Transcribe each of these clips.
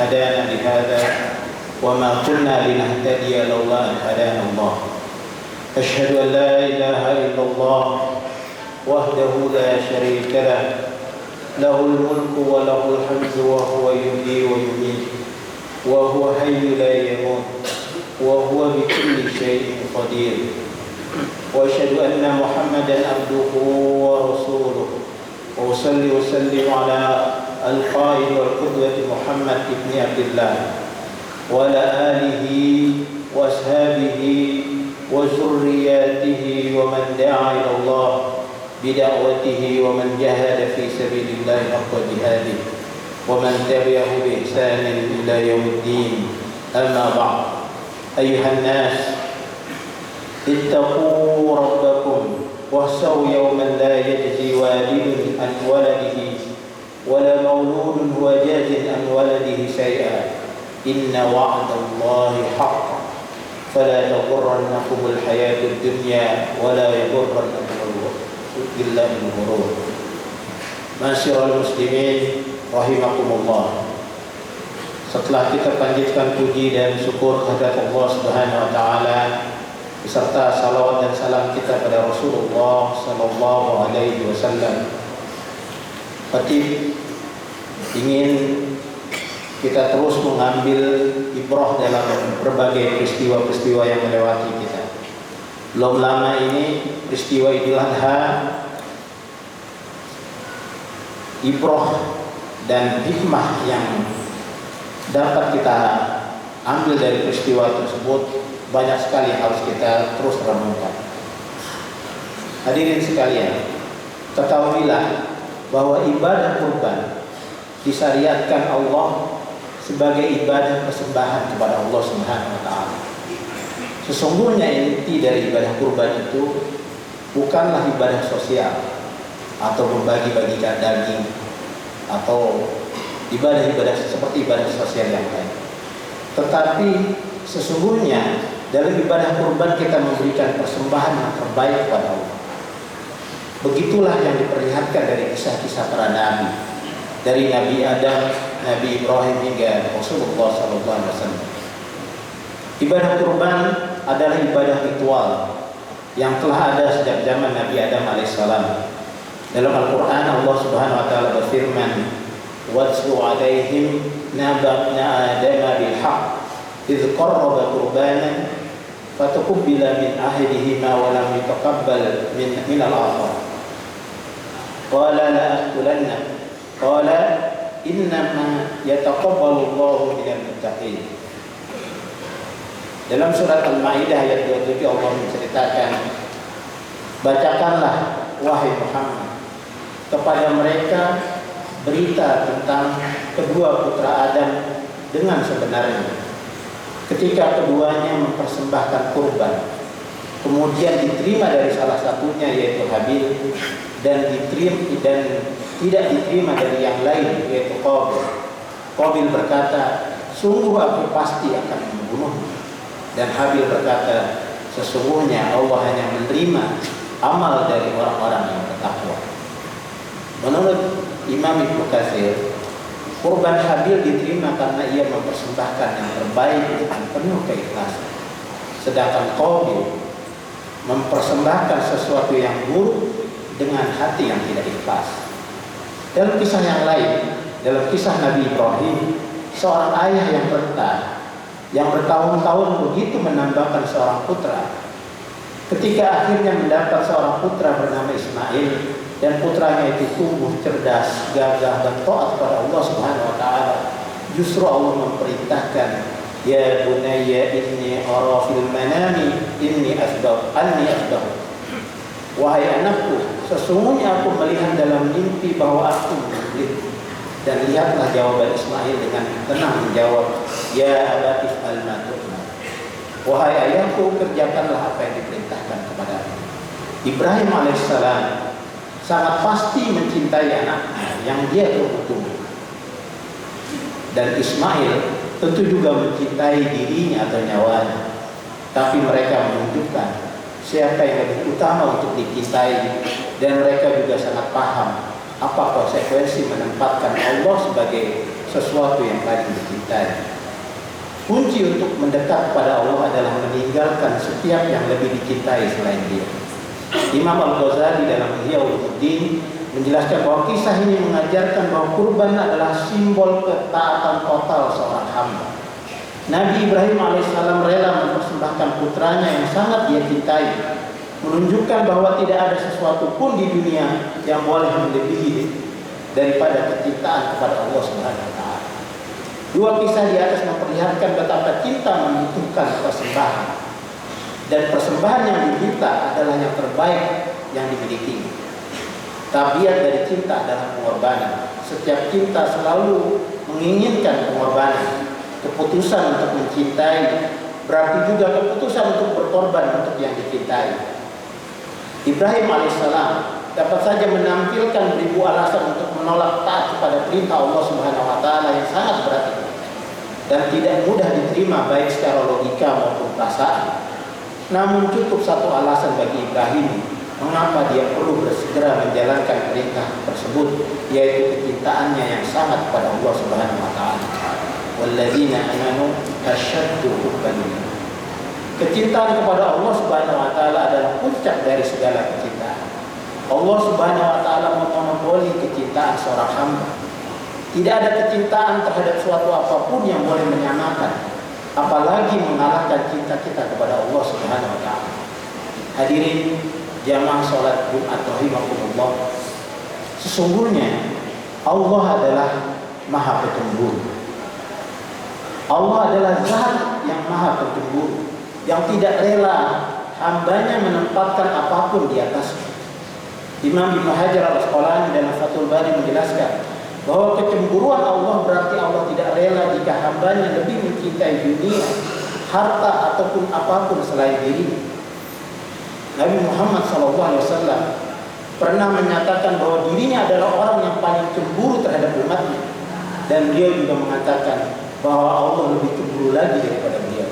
هدانا لهذا وما كنا لنهتدي لولا أن هدانا الله أشهد أن لا إله إلا الله وحده لا شريك له له الملك وله الحمد وهو يحيي ويميت وهو حي لا يموت وهو بكل شيء قدير وأشهد أن محمدا عبده ورسوله وأصلي وسلم على القائد والقدوة محمد بن عبد الله وعلى آله وأصحابه وذرياته ومن دعا إلى الله بدعوته ومن جاهد في سبيل الله حق جهاده ومن تبعه بإحسان إلى يوم الدين أما بعد أيها الناس اتقوا ربكم واخشوا يوما لا يجزي والد عن ولده ولا مولود هو جاز عن ولده شيئا إن وعد الله حق فلا تغرنكم الحياة الدنيا ولا يغرنكم بالله الغرور. Masyiral muslimin rahimakumullah. Setelah kita panjatkan puji dan syukur kepada Allah Subhanahu wa taala beserta salawat dan salam kita pada Rasulullah sallallahu alaihi wasallam. Khatib ingin kita terus mengambil ibrah dalam berbagai peristiwa-peristiwa yang melewati kita. Belum lama ini peristiwa Idul Adha, ibrah dan hikmah yang dapat kita ambil dari peristiwa tersebut banyak sekali yang harus kita terus renungkan. Hadirin sekalian, ketahuilah bahwa ibadah kurban disyariatkan Allah sebagai ibadah persembahan kepada Allah Subhanahu wa taala. Sesungguhnya inti dari ibadah kurban itu bukanlah ibadah sosial atau membagi-bagikan daging atau ibadah-ibadah seperti ibadah sosial yang lain. Tetapi sesungguhnya dalam ibadah kurban kita memberikan persembahan yang terbaik kepada Allah. Begitulah yang diperlihatkan dari kisah-kisah para nabi, dari Nabi Adam, Nabi Ibrahim hingga Rasulullah SAW. Ibadah kurban adalah ibadah ritual yang telah ada sejak zaman Nabi Adam alaihissalam. Dalam Al-Quran Allah Subhanahu wa taala berfirman, "Watlu 'alaihim naba'na Adam bil haqq idz qarraba qurbanan fatuqbila min ahadihima wa lam yutaqabbal min al-akhar. Qala la aqulanna qala innama yataqabbalu Allahu minal muttaqin." Dalam surat Al-Maidah ayat 27 Allah menceritakan, "Bacakanlah wahai Muhammad kepada mereka berita tentang kedua putra Adam dengan sebenarnya. Ketika keduanya mempersembahkan kurban, kemudian diterima dari salah satunya yaitu Habil dan tidak diterima dari yang lain yaitu Qabil. Qabil berkata, sungguh aku pasti akan membunuhmu. Dan Habil berkata, sesungguhnya Allah hanya menerima amal dari orang-orang yang bertakwa. Menurut Imam Ibnu Katsir, kurban Habil diterima karena ia mempersembahkan yang terbaik dengan penuh keikhlasan. Sedangkan Qabil mempersembahkan sesuatu yang buruk dengan hati yang tidak ikhlas. Dalam kisah yang lain, dalam kisah Nabi Ibrahim, seorang ayah yang rentan, yang bertahun-tahun begitu menambahkan seorang putra. Ketika akhirnya mendapat seorang putra bernama Ismail, dan putranya itu tumbuh cerdas, gagah dan taat kepada Allah Subhanahu wa taala, justru Allah memerintahkan, "Ya bunayya inni ara fil manami inni asbah." Wahai anakku, sesungguhnya aku melihat dalam mimpi bahwa aku menyembelih. Dan lihatlah jawaban Ismail dengan tenang menjawab, "Ya abati if'al ma tu'mar." Wahai ayahku, kerjakanlah apa yang diperintahkan kepadamu. Ibrahim alaihissalam sangat pasti mencintai anaknya yang dia tunggu-tunggu. Dan Ismail tentu juga mencintai dirinya atau nyawanya. Tapi mereka menunjukkan siapa yang lebih utama untuk dicintai, dan mereka juga sangat paham apa konsekuensi menempatkan Allah sebagai sesuatu yang paling dicintai. Kunci untuk mendekat kepada Allah adalah meninggalkan setiap yang lebih dicintai selain Dia. Imam Al-Ghazali dalam Ihya Ulumuddin menjelaskan bahwa kisah ini mengajarkan bahwa kurban adalah simbol ketaatan total seorang hamba. Nabi Ibrahim alaihissalam rela mempersembahkan putranya yang sangat dia cintai, menunjukkan bahwa tidak ada sesuatu pun di dunia yang boleh melebihi daripada kecintaan kepada Allah Subhanahu wa taala. Dua kisah di atas memperlihatkan betapa cinta membutuhkan persembahan, dan persembahan yang diminta adalah yang terbaik yang dimiliki. Tabiat dari cinta adalah pengorbanan. Setiap cinta selalu menginginkan pengorbanan. Keputusan untuk mencintai berarti juga keputusan untuk berkorban untuk yang dicintai. Ibrahim alaihissalam dapat saja menampilkan ribu alasan untuk menolak taat kepada perintah Allah Subhanahu wa taala yang sangat berat dan tidak mudah diterima baik secara logika maupun perasaan. Namun cukup satu alasan bagi Ibrahim mengapa dia perlu bersegera menjalankan perintah tersebut, yaitu kecintaannya yang sangat kepada Allah Subhanahu wa taala. Walladzina amanu asyaddu hubban. Kecintaan kepada Allah Subhanahu wa taala adalah puncak dari segala kecintaan. Allah Subhanahu wa taala memonopoli kecintaan seorang hamba. Tidak ada kecintaan terhadap suatu apapun yang boleh menyamakan, apalagi mengalahkan cinta kita kepada Allah Subhanahu wa taala. Hadirin jamaah salat Jumat rahimakumullah. Sesungguhnya Allah adalah Maha Pencemburu. Allah adalah Zat yang Maha Pencemburu, yang tidak rela hambanya menempatkan apapun di atasnya. Imam Ibnu Hajar Al-Asqalani dalam Fathul Bari menjelaskan bahwa kecemburuan Allah berarti Allah tidak rela jika hambanya lebih mencintai dunia, harta ataupun apapun selain dirinya. Nabi Muhammad SAW pernah menyatakan bahwa dirinya adalah orang yang paling cemburu terhadap umatnya, dan beliau juga mengatakan bahwa Allah lebih cemburu lagi daripada beliau.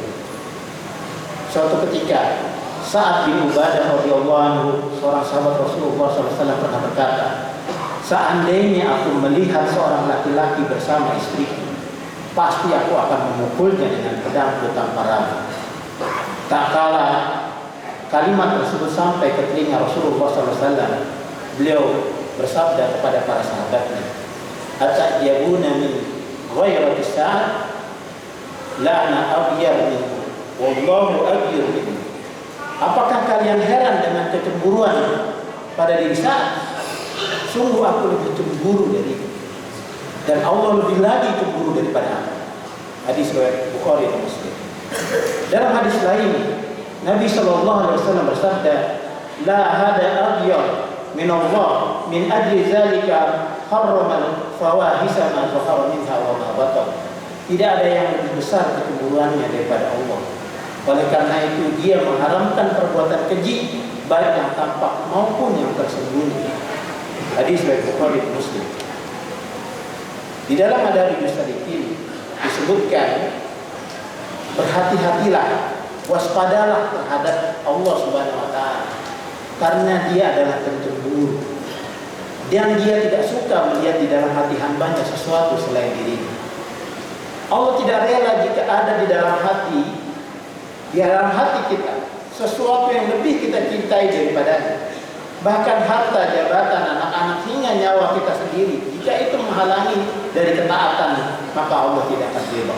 Suatu ketika Sa'ad bin Ubadah radhiyallahu anhu, seorang sahabat Rasulullah SAW, pernah berkata, seandainya aku melihat seorang laki-laki bersama istriku, pasti aku akan memukulnya dengan pedangku tanpa ragu. Tak kala kalimat tersebut sampai ke telinga Rasulullah SAW, beliau bersabda kepada para sahabatnya, "Atajabuna min ghairati Sa'ad? La ana abyar minhu, wallahu abyar minhu." Apakah kalian heran dengan kecemburuan pada diri Sa'ad? Sungguh aku lebih cemburu dariku, dan Allah lebih lagi cemburu daripada aku. Hadis riwayat Bukhari dan Muslim. Dalam hadis lain, Nabi SAW bersabda, "La hada aghyar min Allah min ajli zalika harrama fawahisa ma zahara minha wa ma batan." Tidak ada yang lebih besar kecemburuannya daripada Allah. Oleh karena itu dia mengharamkan perbuatan keji, baik yang tampak maupun yang tersembunyi. Hadis riwayat Bukhari dan Muslim. Di dalam Madarijus Salikin disebutkan, berhati-hatilah, waspadalah terhadap Allah Subhanahu wa taala, karena Dia adalah pencemburu, dan Dia tidak suka melihat di dalam hati hambanya sesuatu selain dirinya. Allah tidak rela jika ada di dalam hati kita sesuatu yang lebih kita cintai daripadanya. Bahkan harta, jabatan, anak-anak, hingga nyawa kita sendiri, jika itu menghalangi dari ketaatan, maka Allah tidak akan ridha.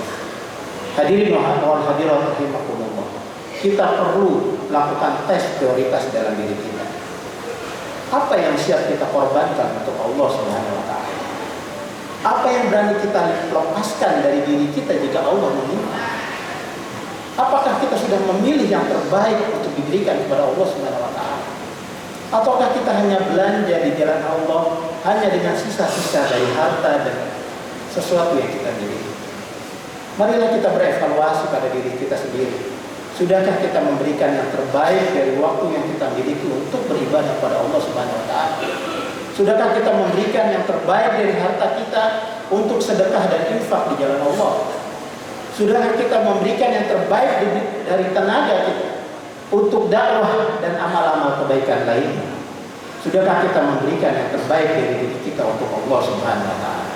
Hadirin wal hadirat rahimakumullah. Kita perlu lakukan tes prioritas dalam diri kita. Apa yang siap kita korbankan untuk Allah Subhanahu wa taala? Apa yang berani kita lepaskan dari diri kita jika Allah meminta? Apakah kita sudah memilih yang terbaik untuk diberikan kepada Allah Subhanahu wa taala? Ataukah kita hanya belanja di jalan Allah hanya dengan sisa-sisa dari harta dan sesuatu yang kita miliki? Marilah kita berevaluasi pada diri kita sendiri. Sudahkah kita memberikan yang terbaik dari waktu yang kita miliki untuk beribadah kepada Allah Subhanahu wa taala? Sudahkah kita memberikan yang terbaik dari harta kita untuk sedekah dan infak di jalan Allah? Sudahkah kita memberikan yang terbaik dari tenaga kita untuk dakwah dan amal-amal kebaikan lainnya? Sudahkah kita memberikan yang terbaik dari diri kita untuk Allah Subhanahu wa taala?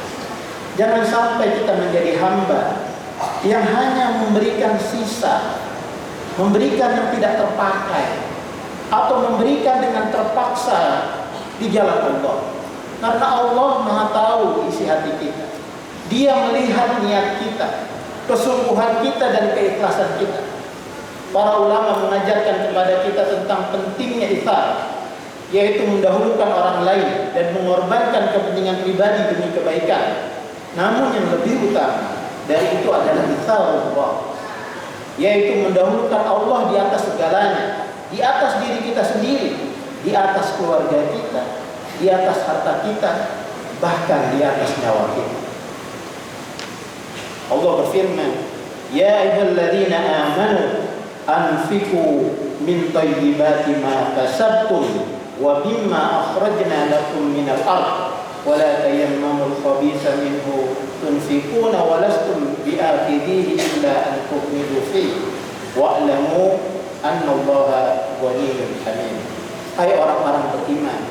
Jangan sampai kita menjadi hamba yang hanya memberikan sisa, memberikan yang tidak terpakai, atau memberikan dengan terpaksa di jalan Allah. Karena Allah Maha tahu isi hati kita. Dia melihat niat kita, kesungguhan kita dan keikhlasan kita. Para ulama mengajarkan kepada kita tentang pentingnya itsar, yaitu mendahulukan orang lain dan mengorbankan kepentingan pribadi demi kebaikan. Namun yang lebih utama dari itu adalah itsarullah, yaitu mendahulukan Allah di atas segalanya, di atas diri kita sendiri, di atas keluarga kita, di atas harta kita, bahkan di atas nyawa kita. Allah berfirman, "Ya ayyuhalladzina amanu anfiqu min thayyibati ma kasabtum wa mimma akhrajna lakum minal ardh wa la tayammamul khabitha minhu tunfiquna wa lastum bi'akhidhihi illa an tughmidu fihi wa'lamu annallaha ghaniyyun hamid." Hai orang-orang beriman,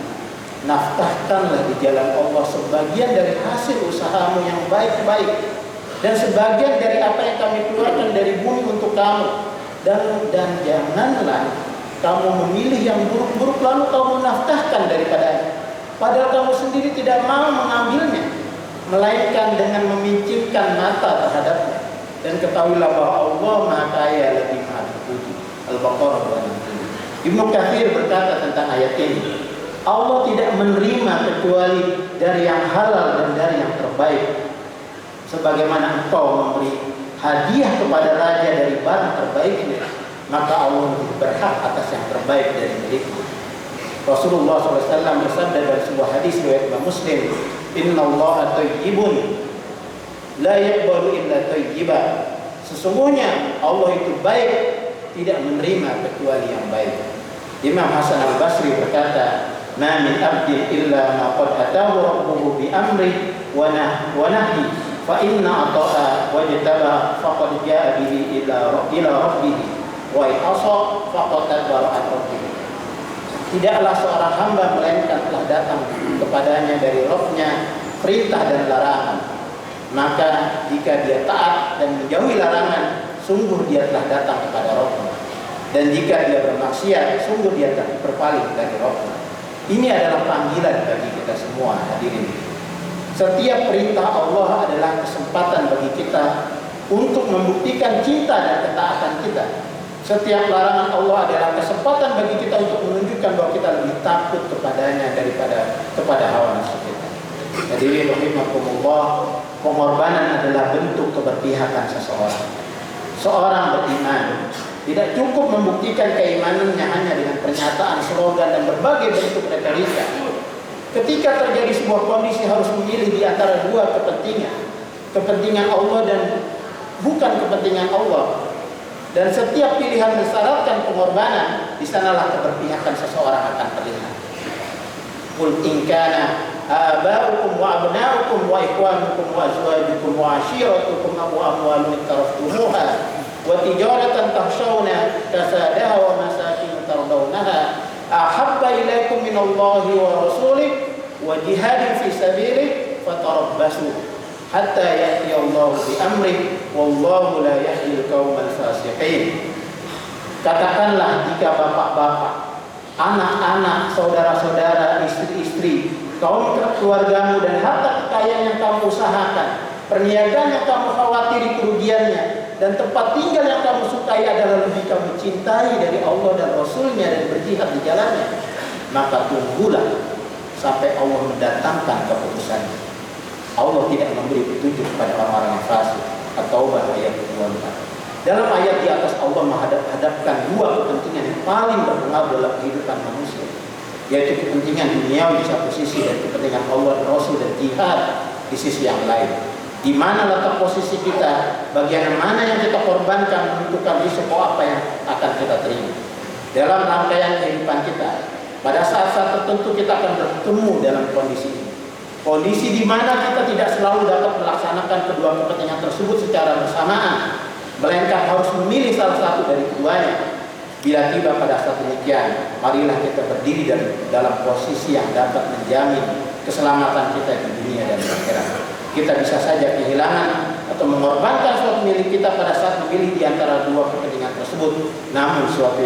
nafkahkanlah di jalan Allah sebagian dari hasil usahamu yang baik-baik dan sebagian dari apa yang kami keluarkan dari bumi untuk kamu, dan janganlah kamu memilih yang buruk-buruk lalu kamu menafkahkan daripadanya, padahal kamu sendiri tidak mau mengambilnya, melainkan dengan memicimkan mata terhadapnya. Dan ketahuilah bahwa Allah Maha Kaya lagi Maha Terpuji. Al-Baqarah 27. Ibnu Katsir berkata tentang ayat ini, Allah tidak menerima kecuali dari yang halal dan dari yang terbaik. Sebagaimana engkau memberi hadiah kepada raja dari barang terbaiknya, maka Allah lebih berhak atas yang terbaik dari milikmu. Rasulullah SAW bersabda dalam sebuah hadis riwayat Imam Muslim, "Innallaha thayyibun la yaqbalu illa thayyiba." Sesungguhnya Allah itu baik, tidak menerima kecuali yang baik. Imam Hasan Al-Basri berkata, "Ma min abdin illa ma qad atahu rabbuhu bi amri wa nahyi fa inna ata'a wajtaba faqad jaa bihi ila rabbih wa ihasa faqad tabara rabbih." Tidaklah seorang hamba melainkan telah datang kepadanya dari Rabb-nya perintah dan larangan. Maka jika dia taat dan menjauhi larangan, sungguh dia telah datang kepada Rabb-nya. Dan jika dia bermaksiat, sungguh dia telah berpaling dari Rabb-nya. Ini adalah panggilan bagi kita semua hadirin. Setiap perintah Allah adalah kesempatan bagi kita untuk membuktikan cinta dan ketaatan kita. Setiap larangan Allah adalah kesempatan bagi kita untuk menunjukkan bahwa kita lebih takut kepadanya daripada kepada hawa nafsu kita. Hadirin rahimakumullah, pengorbanan adalah bentuk keberpihakan seseorang. Seorang beriman tidak cukup membuktikan keimanannya hanya dengan pernyataan, slogan, dan berbagai bentuk retorika. Ketika terjadi sebuah kondisi harus memilih di antara dua kepentingan, kepentingan Allah dan bukan kepentingan Allah, dan setiap pilihan mensyaratkan pengorbanan, di sanalah keberpihakan seseorang akan terlihat. Qul in kana aba'ukum wa abna'ukum wa ikhwanukum wa azwajukum wa ashiratukum wa amwalun iktaraftumuha wa tijaratan takhshawna kasadaha wa masakin tardawnaha ahabba ilaikum minallahi wa rasulih wa jihadin fi sabilihi fatarabbasu hatta ya'ti Allah bi amri wallahu la yahdil qaumal fasiqin. Katakanlah jika bapak-bapak, anak-anak, saudara-saudara, istri-istri, kaum keluargamu dan harta kekayaan yang kamu usahakan, perniagaan yang kamu khawatiri kerugiannya, dan tempat tinggal yang kamu sukai adalah lebih kamu cintai dari Allah dan Rasulnya dan berjihad di jalannya, maka tunggulah sampai Allah mendatangkan keputusannya. Allah tidak memberi petunjuk kepada orang-orang yang fasik. At-Taubah ayat 24. Dalam ayat di atas Allah menghadapkan dua kepentingan yang paling berpengaruh dalam kehidupan manusia, yaitu kepentingan duniawi di satu sisi dan kepentingan Allah dan Rasul dan jihad di sisi yang lain. Di mana letak posisi kita, bagian mana yang kita korbankan menentukan risiko apa yang akan kita terima dalam rangkaian kehidupan kita. Pada saat-saat tertentu kita akan bertemu dalam kondisi ini. Kondisi di mana kita tidak selalu dapat melaksanakan kedua kepentingan tersebut secara bersamaan, melainkan harus memilih salah satu dari keduanya. Bila tiba pada saat demikian, marilah kita berdiri dalam posisi yang dapat menjamin keselamatan kita di dunia dan akhirat. Kita bisa saja kehilangan atau mengorbankan suatu milik kita pada saat memilih di antara dua kepentingan tersebut. Namun suatu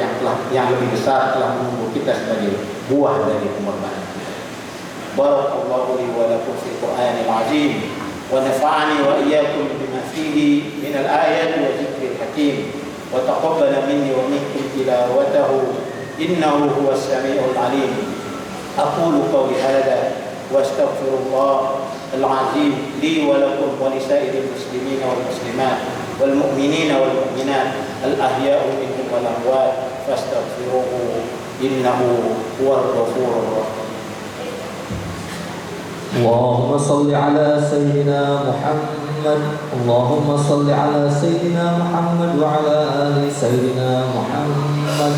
yang lebih besar telah menunggu kita sebagai buah dari pengorbanan. Barakallahu li wa lakum fil Qur'anil azim wa nafa'ani wa iyyakum bima fihi min al-ayati wa dzikril hakim wa taqabbala minni wa minkum tilawatahu innahu huwas samiul alim. Aqulu qawli hadha wa astaghfirullah العظيم لي ولكم ولسائر المسلمين والمسلمات والمؤمنين والمؤمنات الأحياء منهم والأموات فاستغفروه إنه هو الغفور الرحيم. اللهم صل على سيدنا محمد اللهم صل على سيدنا محمد وعلى آل سيدنا محمد.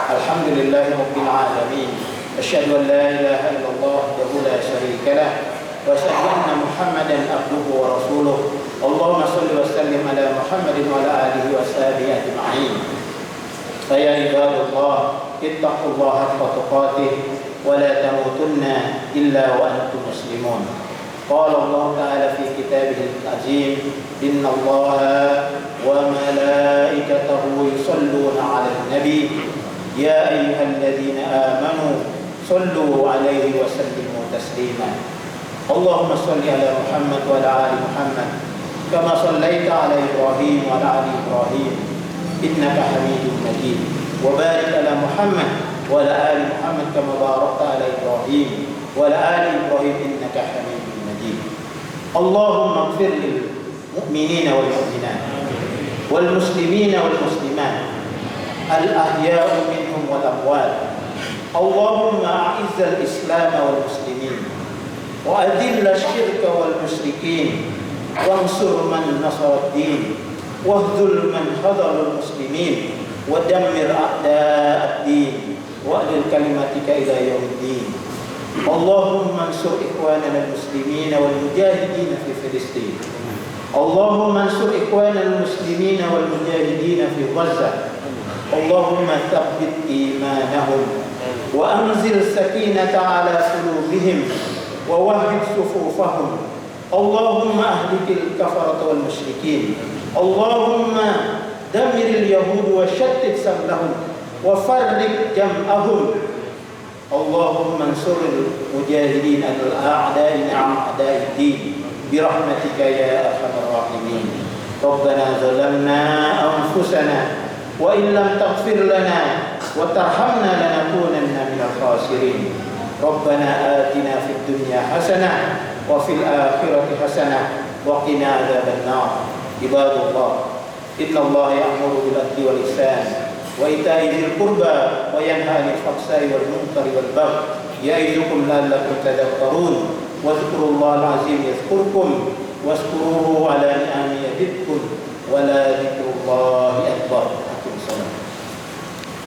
الحمد لله رب العالمين. أشهد أن لا إله إلا الله وحده لا شريك له وأشهد أن محمدا عبده ورسوله. اللهم صل وسلم على محمد وعلى آله وصحبه أجمعين. فيا عباد الله اتقوا الله حق تقاته ولا تموتن إلا وأنتم مسلمون. قال الله تعالى في كتابه العظيم إن الله وملائكته يصلون على النبي يا أيها الذين آمنوا صلوا عليه وسلموا تسليما. اللهم صل على محمد وعلى آل محمد كما صليت على إبراهيم وعلى آل إبراهيم إنك حميد مجيد وبارك على محمد وعلى آل محمد كما باركت على إبراهيم وعلى آل إبراهيم إنك حميد مجيد. اللهم اغفر للمؤمنين والمؤمنات والمسلمين والمسلمات الأحياء منهم والأموات. اللهم أعز الإسلام والمسلمين وأذل الشرك والمشركين وانصر من نصر الدين واخذل من خذل المسلمين ودمر أعداء الدين وأعلن كلمتك إلى يوم الدين. اللهم انصر إخواننا المسلمين والمجاهدين في فلسطين. اللهم انصر إخواننا المسلمين والمجاهدين في غزة. اللهم ثبت إيمانهم وأنزل السكينة على قلوبهم ووهب صفوفهم. اللهم أهلك الكفرة والمشركين. اللهم دمر اليهود وشتت شملهم وفرق جمعهم. اللهم انصر المجاهدين الأعداء عن أعداء الدين برحمتك يا أرحم الراحمين. ربنا ظلمنا أنفسنا وإن لم تغفر لنا وترحمنا لنكونن من الخاسرين. ربنا آتنا في الدنيا حسنة وفي الآخرة حسنة وقنا عذاب النار. عباد الله إن الله يأمر بالعدل والإحسان وإيتاء ذي القربى وينهى عن الفحشاء والمنكر والبغي يعظكم لعلكم تذكرون. واذكروا الله العظيم يذكركم واشكروه على نعمه يزدكم ولذكر الله أكبر.